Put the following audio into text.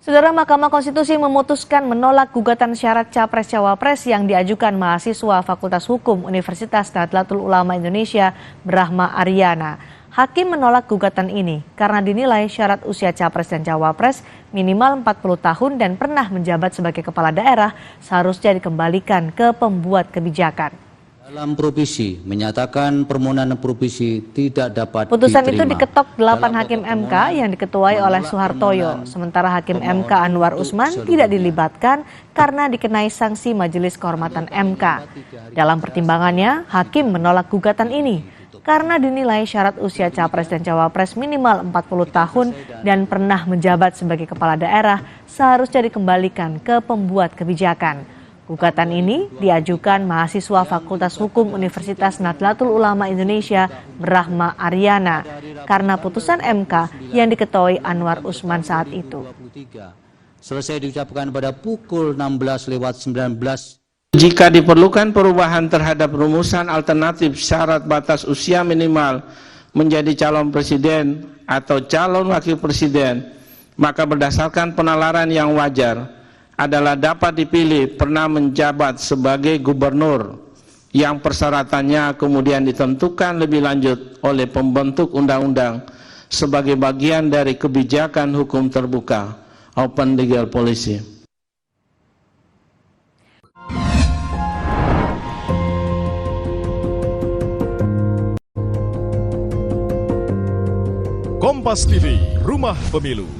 Saudara, Mahkamah Konstitusi memutuskan menolak gugatan syarat Capres-Cawapres yang diajukan mahasiswa Fakultas Hukum Universitas Nahdlatul Ulama Indonesia, Brahma Aryana. Hakim menolak gugatan ini karena dinilai syarat usia Capres dan Cawapres minimal 40 tahun dan pernah menjabat sebagai kepala daerah seharusnya dikembalikan ke pembuat kebijakan. Dalam provisi menyatakan permohonan provisi tidak dapat Putusan itu diterima. diketok 8 hakim MK yang diketuai oleh Suhartoyo. Sementara Hakim MK Anwar Usman tidak dilibatkan karena dikenai sanksi Majelis Kehormatan MK. Dalam pertimbangannya, hakim menolak gugatan ini karena dinilai syarat usia Capres dan Cawapres minimal 40 tahun dan pernah menjabat sebagai kepala daerah seharusnya dikembalikan ke pembuat kebijakan. Gugatan ini diajukan mahasiswa Fakultas Hukum Universitas Nahdlatul Ulama Indonesia, Brahma Aryana, karena putusan MK yang diketuai Anwar Usman saat itu. Selesai diucapkan pada pukul 16:19. Jika diperlukan perubahan terhadap rumusan alternatif syarat batas usia minimal menjadi calon presiden atau calon wakil presiden, maka berdasarkan penalaran yang wajar adalah dapat dipilih pernah menjabat sebagai gubernur yang persyaratannya kemudian ditentukan lebih lanjut oleh pembentuk undang-undang sebagai bagian dari kebijakan hukum terbuka open legal policy. Kompas TV, Rumah Pemilu.